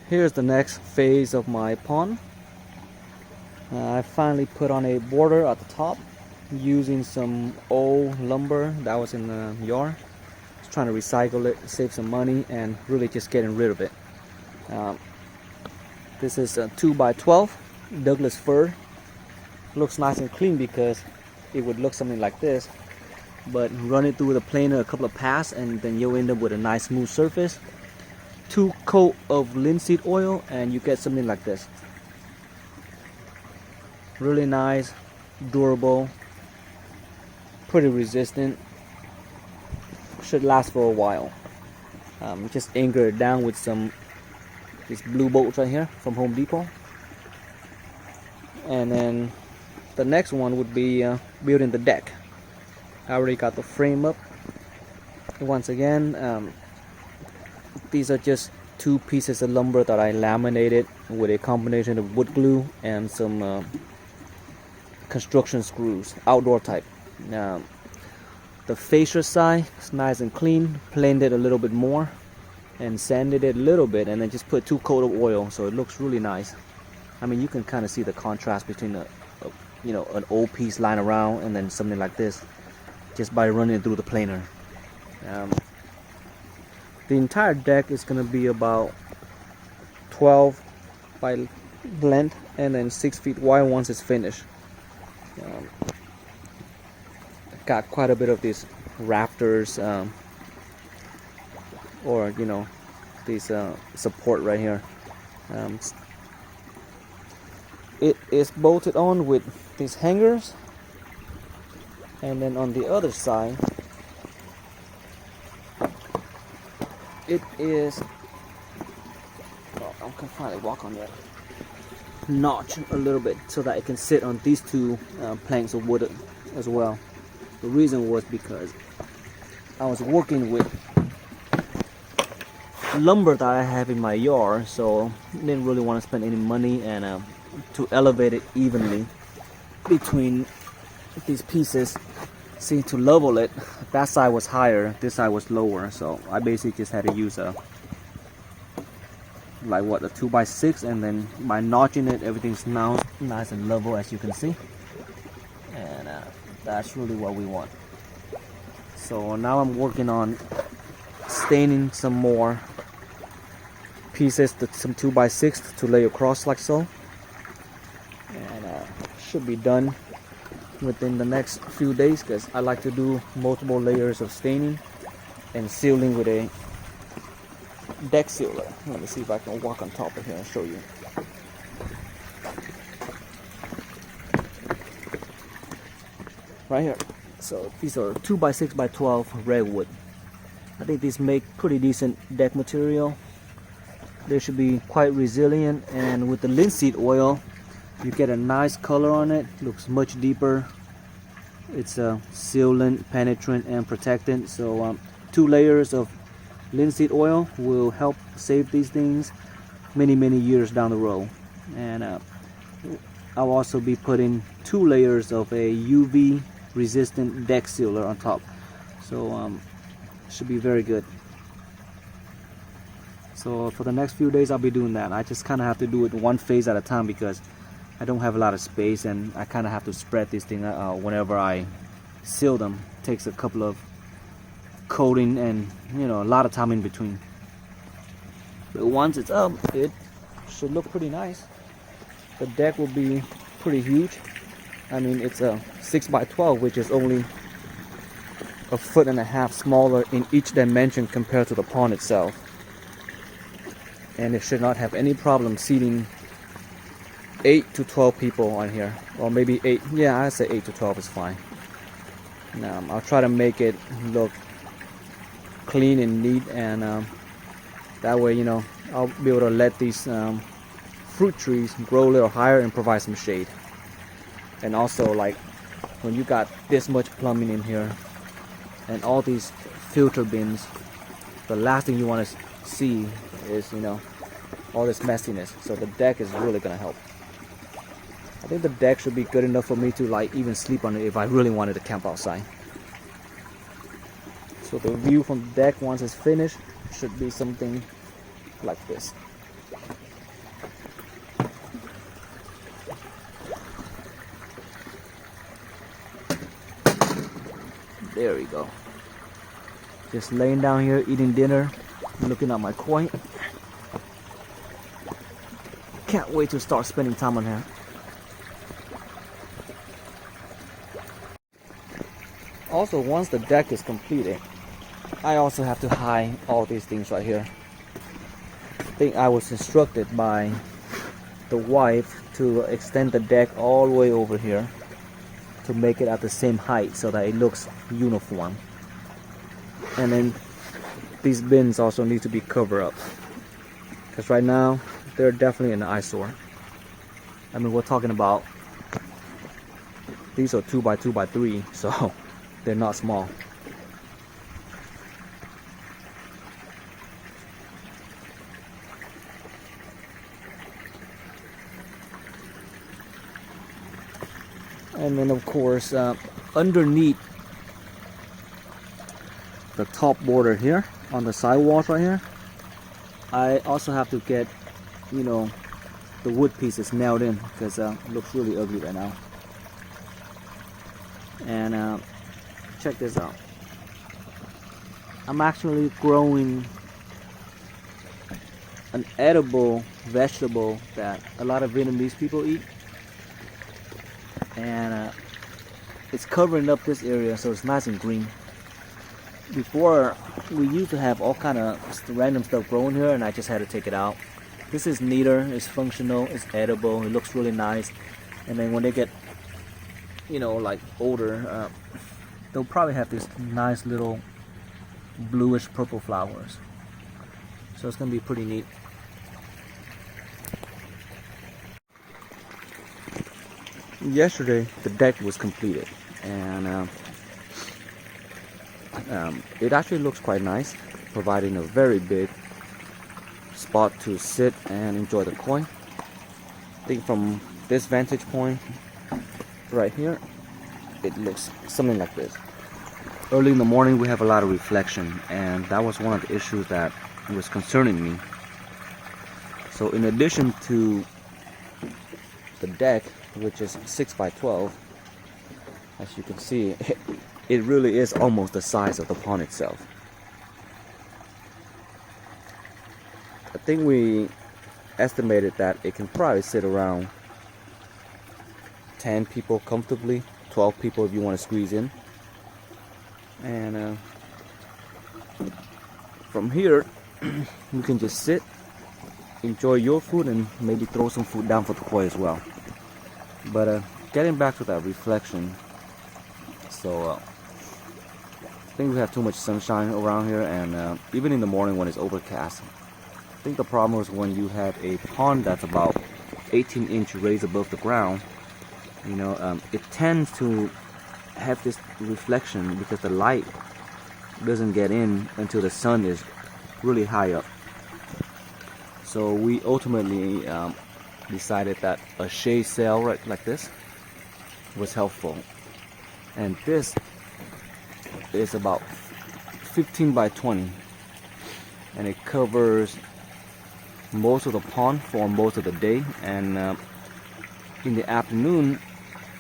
here's the next phase of my pond. I finally put on a border at the top using some old lumber that was in the yard. Just trying to recycle it, save some money, and really just getting rid of it. This is a 2x12 Douglas fir. Looks nice and clean because it would look something like this, but run it through the planer a couple of passes and then you'll end up with a nice smooth surface. 2 coats of linseed oil and you get something like this. Really nice, durable, pretty resistant, should last for a while. Just anchor it down with some these blue bolts right here from Home Depot. And then the next one would be building the deck. I already got the frame up. Once again, these are just 2 pieces of lumber that I laminated with a combination of wood glue and some construction screws, outdoor type. The fascia side is nice and clean, planed it a little bit more and sanded it a little bit, and then just put 2 coats of oil, so it looks really nice. I mean, you can kind of see the contrast between an old piece lying around and then something like this just by running it through the planer. The entire deck is going to be about 12 by length and then 6 feet wide once it's finished. Got quite a bit of these rafters or these support right here. It is bolted on with these hangers, and then on the other side it is, I can finally walk on that, notch a little bit so that it can sit on these 2 planks of wood as well. The reason was because I was working with lumber that I have in my yard, so I didn't really want to spend any money and to elevate it evenly between these pieces. See, to level it, that side was higher, this side was lower, so I basically just had to use a 2x6, and then by notching it, everything's now nice and level, as you can see, and that's really what we want. So now I'm working on staining some more pieces, some 2x6 to lay across like so, and should be done within the next few days, because I like to do multiple layers of staining and sealing with a deck sealer. Let me see if I can walk on top of here and show you. Right here. So these are 2x6x12 redwood. I think these make pretty decent deck material. They should be quite resilient, and with the linseed oil you get a nice color on it. Looks much deeper. It's a sealant, penetrant, and protectant. So 2 layers of linseed oil will help save these things many years down the road. And I'll also be putting 2 layers of a UV resistant deck sealer on top. So should be very good. So for the next few days I'll be doing that. I just kind of have to do it one phase at a time because I don't have a lot of space, and I kind of have to spread this thing whenever I seal them. It takes a couple of coating and a lot of time in between. But once it's up, it should look pretty nice. The deck will be pretty huge. I mean, it's a 6x12, which is only 1.5 feet smaller in each dimension compared to the pond itself. And it should not have any problem seating 8 to 12 people on here, or maybe 8. Yeah, I say 8 to 12 is fine. Now I'll try to make it look clean and neat, and that way I'll be able to let these fruit trees grow a little higher and provide some shade. And also, like, when you got this much plumbing in here and all these filter bins, the last thing you want to see is all this messiness. So the deck is really gonna help. I think the deck should be good enough for me to even sleep on it if I really wanted to camp outside. So the view from the deck once it's finished should be something like this. There we go. Just laying down here eating dinner, looking at my koi. Can't wait to start spending time on her. Also, once the deck is completed, I also have to hide all these things right here. I think I was instructed by the wife to extend the deck all the way over here to make it at the same height so that it looks uniform. And then these bins also need to be covered up, because right now they're definitely an eyesore. I mean, we're talking about, these are 2x2x3, so they're not small. And then of course, underneath the top border here on the sidewalls right here, I also have to get, you know, the wood pieces nailed in, because it looks really ugly right now. And check this out. I'm actually growing an edible vegetable that a lot of Vietnamese people eat, and it's covering up this area so it's nice and green. Before, we used to have all kind of random stuff growing here, and I just had to take it out. This is neater, it's functional, it's edible, it looks really nice. And then when they get, you know, like older, they'll probably have this nice little bluish purple flowers. So it's gonna be pretty neat. Yesterday the deck was completed, and it actually looks quite nice, providing a very big spot to sit and enjoy the koi. I think from this vantage point right here, it looks something like this. Early in the morning we have a lot of reflection, and that was one of the issues that was concerning me. So in addition to the deck, which is 6x12, as you can see, it really is almost the size of the pond itself. I think we estimated that it can probably sit around 10 people comfortably, 12 people if you want to squeeze in. And from here you can just sit, enjoy your food, and maybe throw some food down for the koi as well. But getting back to that reflection, so I think we have too much sunshine around here, and even in the morning when it's overcast. I think the problem is when you have a pond that's about 18 inches raised above the ground, you know, it tends to have this reflection because the light doesn't get in until the sun is really high up. So we ultimately decided that a shade sail right like this was helpful, and this is about 15 by 20, and it covers most of the pond for most of the day. And in the afternoon,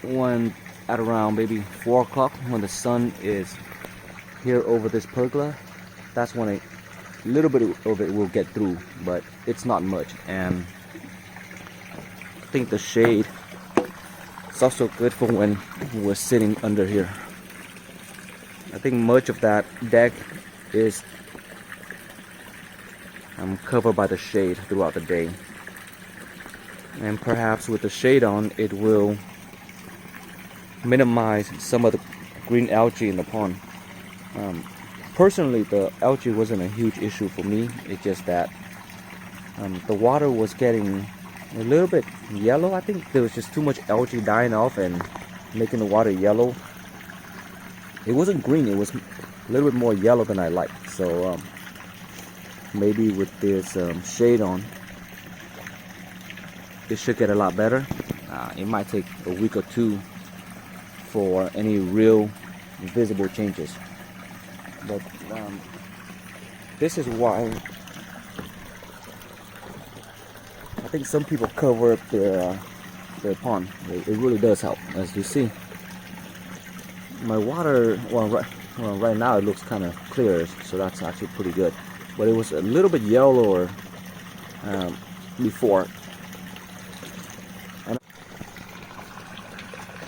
when at around maybe 4 o'clock, when the sun is here over this pergola, that's when a little bit of it will get through, but it's not much. And I think the shade is also good for when we're sitting under here. I think much of that deck is covered by the shade throughout the day, and perhaps with the shade on, it will minimize some of the green algae in the pond. Personally, the algae wasn't a huge issue for me. It's just that the water was getting a little bit yellow. I think there was just too much algae dying off and making the water yellow. It wasn't green, it was a little bit more yellow than I liked. So maybe with this shade on, it should get a lot better. It might take a week or two for any real visible changes. But this is why think some people cover up their pond. It really does help, as you see. My water, right now it looks kind of clear, so that's actually pretty good. But it was a little bit yellower before. And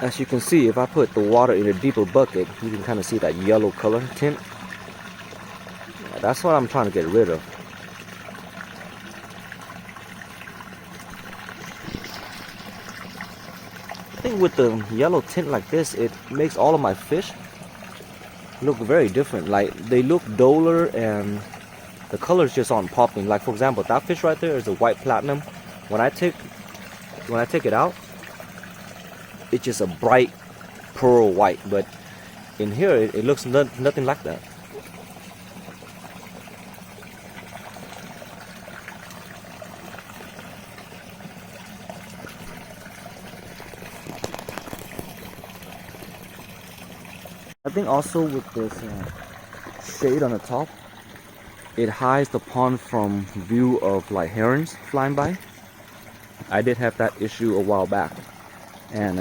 as you can see, if I put the water in a deeper bucket, you can kind of see that yellow color tint. Yeah, that's what I'm trying to get rid of. I think with the yellow tint like this, it makes all of my fish look very different. Like they look duller and the colors just aren't popping. Like for example, that fish right there is a white platinum. When I take it out, it's just a bright pearl white. But in here, it looks nothing like that. I think also with this shade on the top, it hides the pond from view of like herons flying by. I did have that issue a while back, and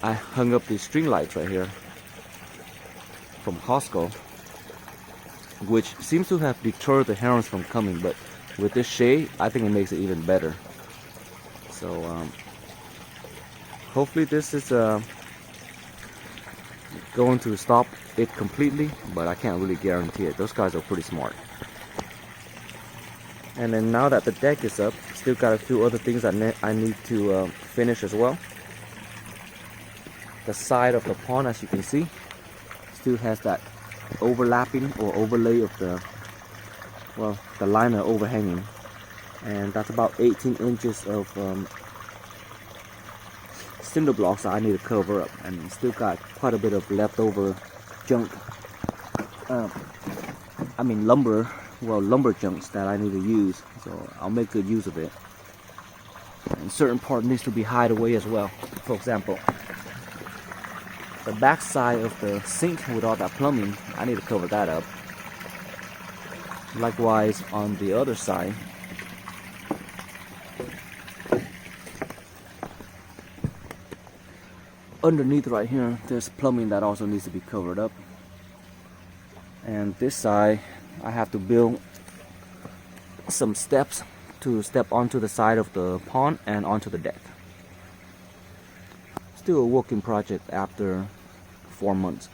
I hung up these string lights right here from Costco, which seems to have deterred the herons from coming, but with this shade, I think it makes it even better. So hopefully this is going to stop it completely, but I can't really guarantee it. Those guys are pretty smart. And then now that the deck is up, still got a few other things I need to finish as well. The side of the pond, as you can see, still has that overlapping or overlay of the liner overhanging, and that's about 18 inches of cinder blocks that I need to cover up, and still got quite a bit of leftover junk. I mean lumber chunks that I need to use, so I'll make good use of it. And certain part needs to be hid away as well. For example, the back side of the sink with all that plumbing, I need to cover that up. Likewise on the other side. Underneath right here, there's plumbing that also needs to be covered up. And this side, I have to build some steps to step onto the side of the pond and onto the deck. Still a working project after 4 months.